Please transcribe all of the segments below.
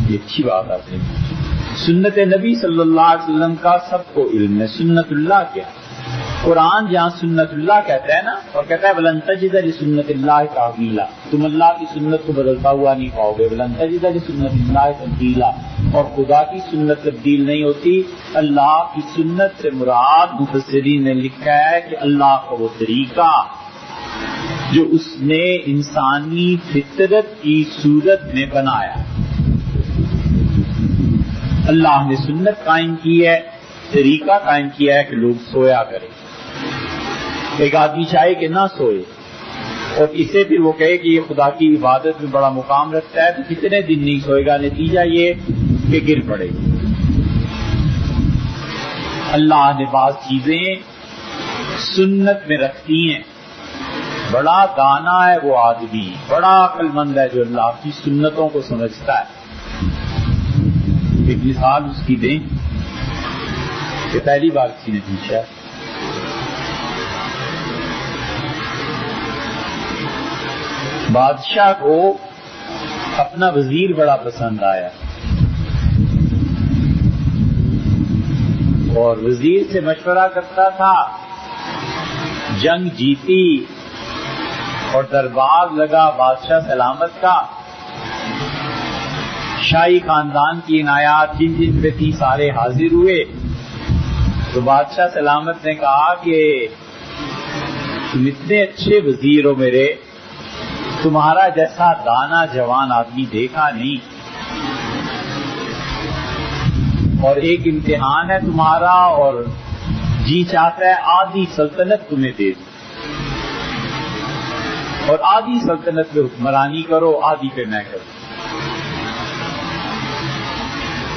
یہ اچھی بات آپ نے پوچھی. سنت نبی صلی اللہ علیہ وسلم کا سب کو علم ہے. سنت اللہ کیا؟ قرآن جہاں سنت اللہ کہتا ہے نا، اور کہتا ہے وَلَن تَجِدَ لِسُنَّتِ اللَّهِ تَبْدِيلًا، تم اللہ کی سنت کو بدلتا ہوا نہیں پاؤ گے. وَلَن تَجِدَ لِسُنَّتِ اللَّهِ تَبْدِيلًا، اور خدا کی سنت تبدیل نہیں ہوتی. اللہ کی سنت سے مراد مفسرین نے لکھا ہے کہ اللہ کا وہ طریقہ جو اس نے انسانی فطرت کی صورت میں بنایا. اللہ نے سنت قائم کی ہے، طریقہ قائم کیا ہے کہ لوگ سویا کریں. ایک آدمی چاہے کہ نہ سوئے اور اسے پھر وہ کہے کہ یہ خدا کی عبادت میں بڑا مقام رکھتا ہے تو کتنے دن نہیں سوئے گا، نتیجہ یہ کہ گر پڑے گا. اللہ نے بعض چیزیں سنت میں رکھتی ہیں. بڑا دانا ہے وہ آدمی، بڑا عقل مند ہے جو اللہ کی سنتوں کو سمجھتا ہے. ایک مثال اس کی دیں کہ پہلی بار کسی نے پوچھا بادشاہ کو اپنا وزیر بڑا پسند آیا اور وزیر سے مشورہ کرتا تھا. جنگ جیتی اور دربار لگا بادشاہ سلامت کا. شاہی خاندان کی عنایات جن جن پہ تھی سارے حاضر ہوئے. تو بادشاہ سلامت نے کہا کہ تم اتنے اچھے وزیر ہو میرے، تمہارا جیسا دانا جوان آدمی دیکھا نہیں، اور ایک امتحان ہے تمہارا اور جی چاہتا ہے آدھی سلطنت تمہیں دے دوں اور آدھی سلطنت پہ حکمرانی کرو، آدھی پہ میں کروں.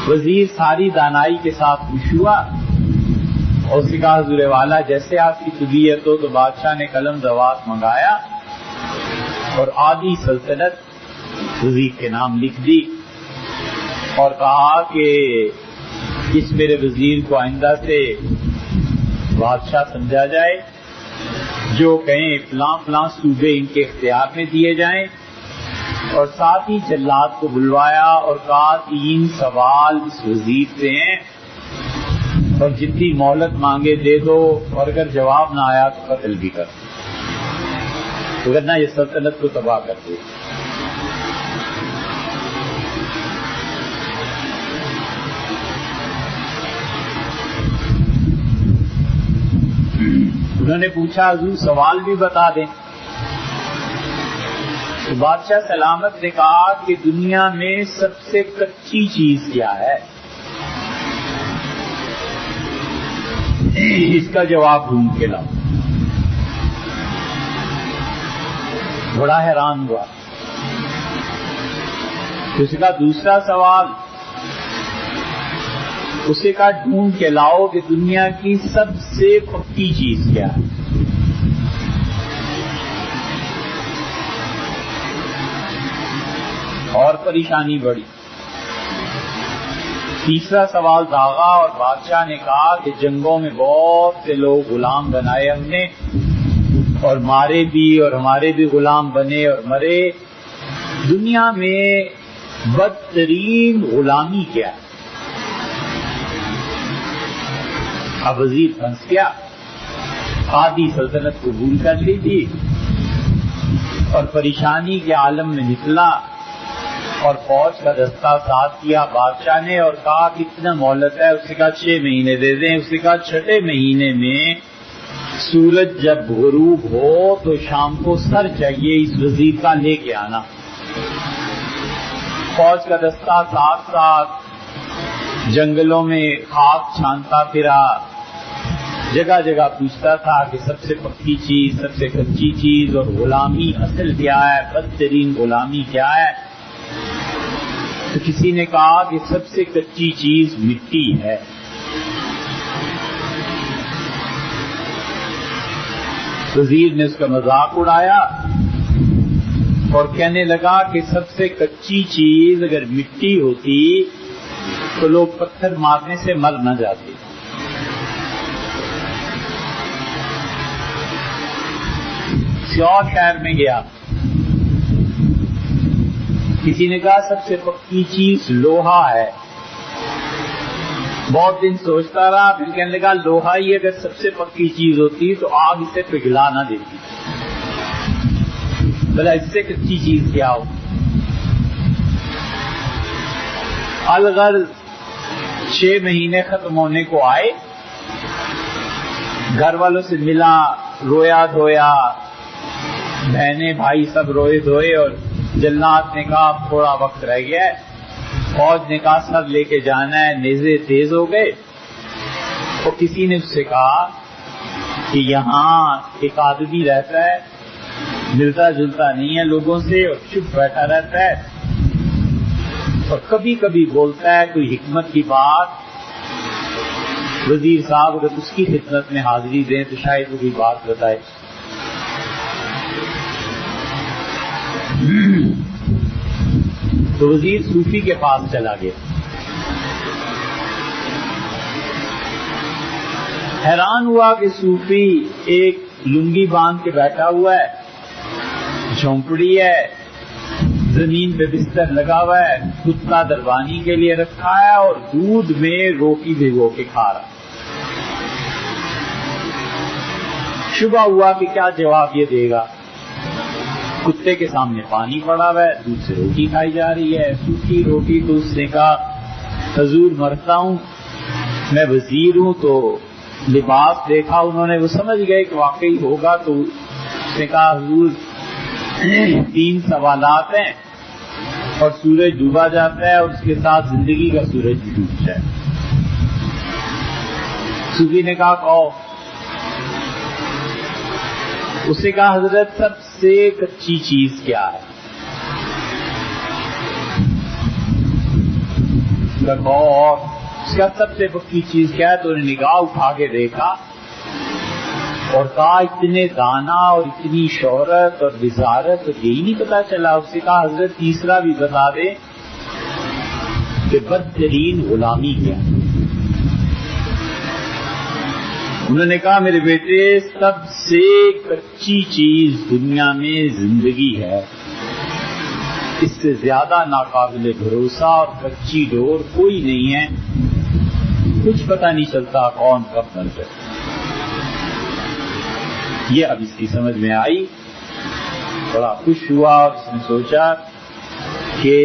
وزیر ساری دانائی کے ساتھ خوش ہوا اور اس نے کہا حضور والا جیسے آپ کی طبیعت ہو. تو بادشاہ نے قلم دوات منگایا اور آدھی سلطنت وزیر کے نام لکھ دی اور کہا کہ اس میرے وزیر کو آئندہ سے بادشاہ سمجھا جائے، جو کہیں فلاں فلاں صوبے ان کے اختیار میں دیے جائیں. اور ساتھ ہی جلاد کو بلوایا اور کہا 3 سوال اس وزیر سے ہیں اور جتنی مہلت مانگے دے دو، اور اگر جواب نہ آیا تو قتل بھی کر دو، ورنہ یہ سلطنت کو تباہ کر دے. انہوں نے پوچھا حضور سوال بھی بتا دیں. تو بادشاہ سلامت نے کہا کہ دنیا میں سب سے کچی چیز کیا ہے؟ اس کا جواب ڈھونڈ کے لاؤ. بڑا حیران ہوا. اس کا دوسرا سوال اسے کا ڈھونڈ کے لاؤ کہ دنیا کی سب سے پکی چیز کیا ہے؟ اور پریشانی بڑی. تیسرا سوال داغا اور بادشاہ نے کہا کہ جنگوں میں بہت سے لوگ غلام بنائے ہم نے اور مارے بھی، اور ہمارے بھی غلام بنے اور مرے. دنیا میں بدترین غلامی کیا ہے؟ اب وزیر پھنس گیا. آدھی سلطنت قبول کر لی تھی اور پریشانی کے عالم میں نکلا اور فوج کا دستہ ساتھ کیا بادشاہ نے اور کہا کتنا مہلت ہے؟ اس نے کہا 6 مہینے دے دیں. اس نے کہا 6 مہینے میں سورج جب غروب ہو تو شام کو سر چاہیے اس وزیر کا لے کے آنا. فوج کا دستہ ساتھ ساتھ جنگلوں میں خاک چھانتا پھرا، جگہ جگہ پوچھتا تھا کہ سب سے پکی چیز، سب سے کچی چیز اور غلامی اصل کیا ہے، بدترین غلامی کیا ہے؟ تو کسی نے کہا کہ سب سے کچی چیز مٹی ہے. وزیر نے اس کا مذاق اڑایا اور کہنے لگا کہ سب سے کچی چیز اگر مٹی ہوتی تو لوگ پتھر مارنے سے مر نہ جاتے. کسی اور شہر میں گیا کسی نے کہا سب سے پکی چیز لوہا ہے. بہت دن سوچتا رہا، پھر کہنے لگا لوہا ہی اگر سب سے پکی چیز ہوتی تو آگ اسے پگھلا نہ دیتی، بھلا اس سے کچی چیز کیا ہو. الغرض 6 مہینے ختم ہونے کو آئے، گھر والوں سے ملا، رویا دھویا، بہنیں بھائی سب روئے دھوئے، اور جلات نے کہا اب تھوڑا وقت رہ گیا ہے. فوج نے کہا سب لے کے جانا ہے، نیزے تیز ہو گئے. اور کسی نے اس سے کہا کہ یہاں ایک آدمی رہتا ہے، ملتا جلتا نہیں ہے لوگوں سے اور چپ بیٹھا رہتا ہے، اور کبھی کبھی بولتا ہے کوئی حکمت کی بات. وزیر صاحب اگر اس کی خدمت میں حاضری دیں تو شاید وہ کوئی بات بتائے. تو وزیر صوفی کے پاس چلا گیا. حیران ہوا کہ صوفی ایک لنگی باندھ کے بیٹھا ہوا ہے، جھونپڑی ہے، زمین پہ بستر لگا ہوا ہے، کتا دربانی کے لیے رکھا ہے اور دودھ میں روٹی بھگو کے کھا رہا. شبہ ہوا کہ کیا جواب یہ دے گا. کتے کے سامنے پانی پڑا ہوا ہے، دودھ سے روٹی کھائی جا رہی ہے، سوکھی روٹی. تو اس نے کہا حضور مرتا ہوں، میں وزیر ہوں. تو لباس دیکھا انہوں نے، وہ سمجھ گئے کہ واقعی ہوگا. تو اس نے کہا حضور 3 سوالات ہیں، اور سورج ڈوبا جاتا ہے اور اس کے ساتھ زندگی کا سورج بھی ڈوب جائے. صوفی نے کہا کہو. اس نے کہا حضرت سب سے کچی چیز کیا ہے؟ اور اس کا سب سے پکی چیز کیا ہے؟ تو انہیں نگاہ اٹھا کے دیکھا اور کہا اتنے دانا اور اتنی شہرت اور وزارت اور یہی نہیں پتا چلا. اس نے کہا حضرت تیسرا بھی بتا دیں کہ بدترین غلامی کیا ہے. انہوں نے کہا میرے بیٹے سب سے کچی چیز دنیا میں زندگی ہے، اس سے زیادہ ناقابل بھروسہ اور کچی ڈور کوئی نہیں ہے. کچھ پتہ نہیں چلتا کون کب مر جائے. یہ اب اس کی سمجھ میں آئی، بڑا خوش ہوا اور اس نے سوچا کہ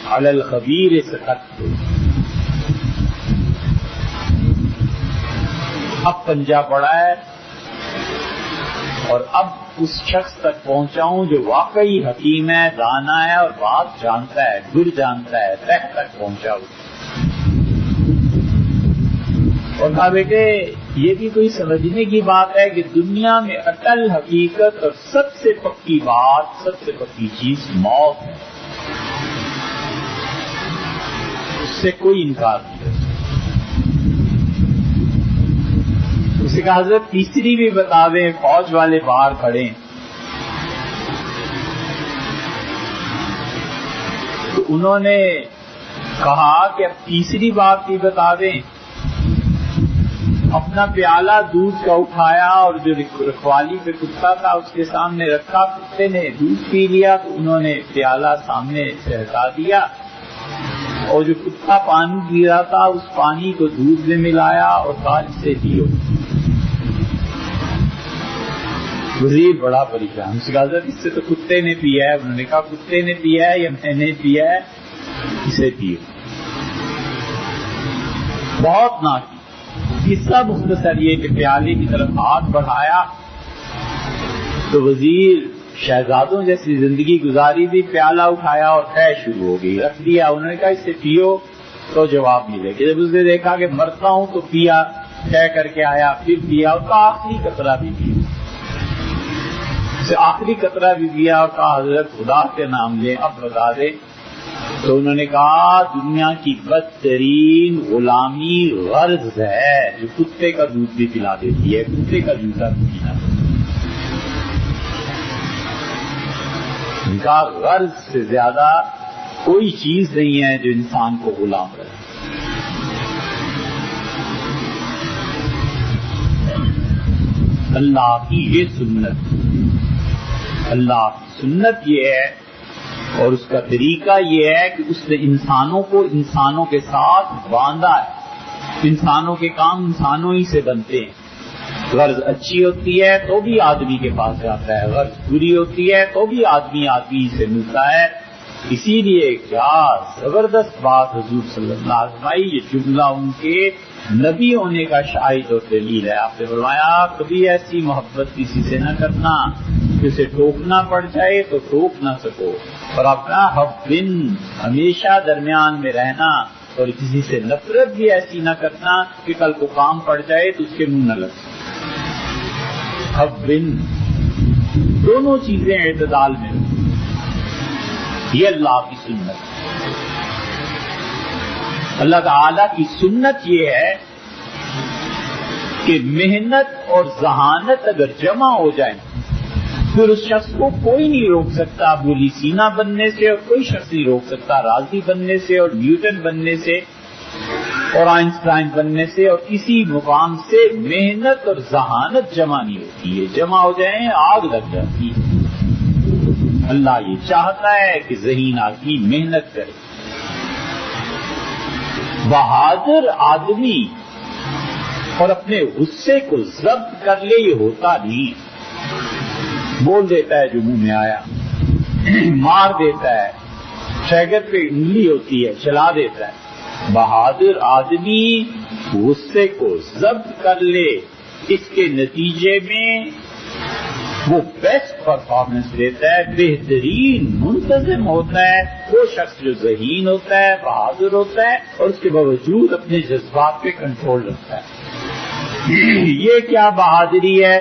علی الخبیر سکت. اب پنجہ پڑا ہے اور اب اس شخص تک پہنچا ہوں جو واقعی حکیم ہے، دانا ہے اور بات جانتا ہے، گر جانتا ہے، تہ تک پہنچا ہوں. اور کہا بیٹے یہ بھی کوئی سمجھنے کی بات ہے کہ دنیا میں اٹل حقیقت اور سب سے پکی بات، سب سے پکی چیز موت ہے، اس سے کوئی انکار نہیں کر سکتا. اسے کہا حضرت تیسری بھی بتا دیں، فوج والے باہر کھڑے. تو انہوں نے کہا کہ اب تیسری بات بھی بتا دیں. اپنا پیالہ دودھ کا اٹھایا اور جو رکھوالی پہ کتا تھا اس کے سامنے رکھا. کتے نے دودھ پی لیا تو انہوں نے پیالہ سامنے سے ہٹا دیا اور جو کتا پانی پی رہا تھا اس پانی کو دودھ میں ملایا اور کہا اسے پیو. وزیر بڑا پریشان. اس کا حضرت اس سے تو کتے نے پیا ہے. انہوں نے کہا کتے نے پیا ہے یا میں نے پیا ہے؟ اسے پیو. بہت نہ کی. قصہ مختصر یہ کہ پیالے کی طرف ہاتھ بڑھایا تو وزیر شہزادوں جیسی زندگی گزاری دی. پیالہ اٹھایا اور طے شروع ہو گئی، رکھ دیا. انہوں نے کہا اسے پیو تو جواب ملے گا. جب اس نے دیکھا کہ مرتا ہوں تو پیا، طے کر کے آیا، پھر پیا اور کہا آخری قطرہ بھی پیا. اسے آخری قطرہ بھی پیا اور کہا حضرت خدا کے نام لیں اب بتا دے. تو انہوں نے کہا دنیا کی بدترین غلامی غرض ہے جو کتے کا دودھ بھی پلا دیتی ہے، کتے کا جوتا بھی پینا. ان کا غرض سے زیادہ کوئی چیز نہیں ہے جو انسان کو غلام رہے. اللہ کی یہ سنت، اللہ کی سنت یہ ہے اور اس کا طریقہ یہ ہے کہ اس نے انسانوں کو انسانوں کے ساتھ باندھا ہے. انسانوں کے کام انسانوں ہی سے بنتے ہیں. غرض اچھی ہوتی ہے تو بھی آدمی کے پاس جاتا ہے, غرض بری ہوتی ہے تو بھی آدمی سے ملتا ہے. اسی لیے کیا زبردست بات حضور صلی اللہ علیہ وسلم, یہ جملہ ان کے نبی ہونے کا شاہد اور دلیل ہے. آپ نے فرمایا کبھی ایسی محبت کسی سے نہ کرنا کہ اسے ٹوکنا پڑ جائے تو ٹوک نہ سکو, اور اپنا حبن ہمیشہ درمیان میں رہنا, اور کسی سے نفرت بھی ایسی نہ کرنا کہ کل کو کام پڑ جائے تو اس کے منہ نہ لگ سکے. حبن دونوں چیزیں اعتدال میں, یہ اللہ کی سنت. اللہ تعالی کی سنت یہ ہے کہ محنت اور ذہانت اگر جمع ہو جائیں پھر اس شخص کو کوئی نہیں روک سکتا بولی سینا بننے سے, اور کوئی شخص نہیں روک سکتا راضی بننے سے اور نیوٹن بننے سے اور آئنسٹائن بننے سے, اور کسی مقام سے محنت اور ذہانت جمع نہیں ہوتی ہے. جمع ہو جائیں آگ لگ جاتی ہے. اللہ یہ چاہتا ہے کہ ذہین آدمی محنت کرے. بہادر آدمی اور اپنے غصے کو ضبط کر لے یہ ہوتا نہیں, بول دیتا ہے جو منہ میں آیا, مار دیتا ہے, شیگر پہ انگلی ہوتی ہے چلا دیتا ہے. بہادر آدمی غصے کو ضبط کر لے, اس کے نتیجے میں وہ بیسٹ پرفارمنس دیتا ہے, بہترین منتظم ہوتا ہے. وہ شخص جو ذہین ہوتا ہے, بہادر ہوتا ہے, اور اس کے باوجود اپنے جذبات پہ کنٹرول رکھتا ہے. یہ کیا بہادری ہے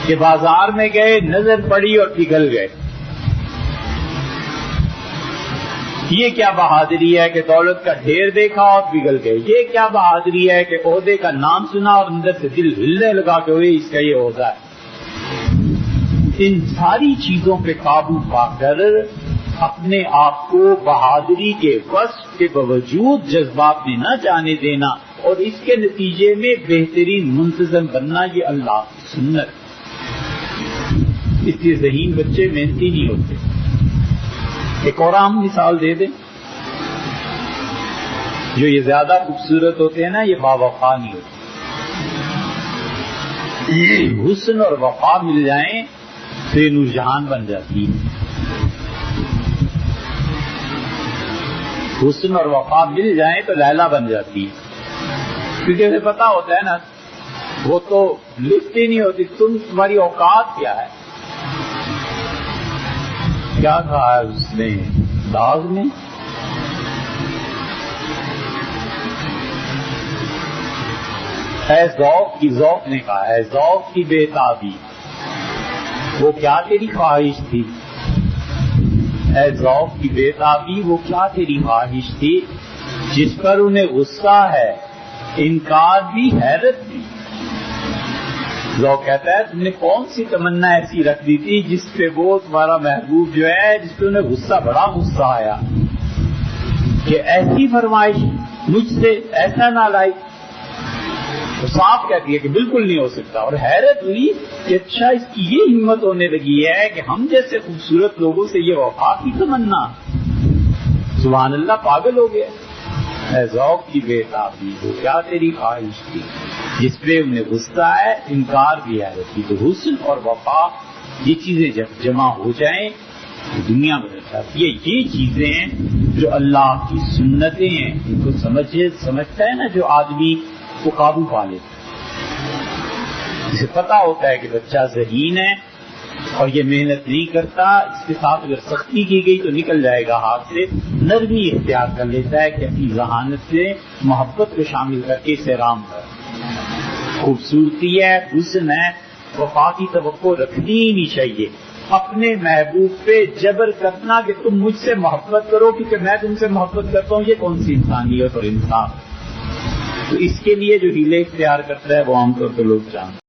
کہ بازار میں گئے, نظر پڑی اور پگھل گئے. یہ کیا بہادری ہے کہ دولت کا ڈھیر دیکھا اور پگھل گئے. یہ کیا بہادری ہے کہ عہدے کا نام سنا اور اندر سے دل ہلنے لگا کہ ہوئے اس کا یہ عہدہ ہے. ان ساری چیزوں پہ قابو پا کر اپنے آپ کو بہادری کے وصف کے باوجود جذبات میں نہ جانے دینا, اور اس کے نتیجے میں بہترین منتظم بننا, یہ اللہ کی سنت. اس لیے ذہین بچے محنتی نہیں ہوتے. ایک اور عام مثال دے دیں, جو یہ زیادہ خوبصورت ہوتے ہیں نا, یہ باوفا نہیں ہوتے. حسن اور وفا مل جائیں تو یہ نور جہان بن جاتی ہے. حسن اور وفا مل جائیں تو لیلا بن جاتی ہے, کیونکہ اسے پتا ہوتا ہے نا, وہ تو لفٹ ہی نہیں ہوتی. تمہاری اوقات کیا ہے, کیا کہا ہے اس نے داغ میں, اے ذوق کی, ذوق نے کہا ہے ذوق کی بے تابی, وہ کیا تیری خواہش تھی. اے ذوق کی بے تابی, وہ کیا تیری خواہش تھی جس پر انہیں غصہ ہے, انکار بھی حیرت بھی. ذوق کہتا ہے تم نے کون سی تمنا ایسی رکھ دی تھی جس پہ وہ تمہارا محبوب جو ہے, جس پہ انہیں غصہ, بڑا غصہ آیا کہ ایسی فرمائش مجھ سے ایسا نہ لائی. تو صاف کہتی ہے کہ بالکل نہیں ہو سکتا. اور حیرت ہوئی کہ اچھا اس کی یہ ہمت ہونے لگی ہے کہ ہم جیسے خوبصورت لوگوں سے یہ وفا کی تمنا. سبحان اللہ, پاگل ہو گیا. اے ذوق کی بے تابی, وہ کیا تیری خواہش تھی جس پہ انہیں غصہ ہے, انکار بھی ہے. تو حسن اور وفا یہ چیزیں جب جمع ہو جائیں تو دنیا بدل جاتی ہے. یہ چیزیں ہیں جو اللہ کی سنتیں ہیں, ان کو سمجھتا ہے نا جو آدمی کو قابو پا لیتا ہے. اسے پتا ہوتا ہے کہ بچہ ذہین ہے اور یہ محنت نہیں کرتا, اس کے ساتھ اگر سختی کی گئی تو نکل جائے گا ہاتھ سے. نرمی اختیار کر لیتا ہے کہ اپنی ذہانت سے محبت کو شامل کر کے اسے رام کر. خوبصورتی ہے, حسن ہے, وفا کی توقع رکھنی ہی نہیں چاہیے. اپنے محبوب پہ جبر کرنا کہ تم مجھ سے محبت کرو کیونکہ میں تم سے محبت کرتا ہوں, یہ کون سی انسانیت اور انصاف. تو اس کے لیے جو ہیلے اختیار کرتا ہے وہ عام طور پر لوگ جانتے ہیں.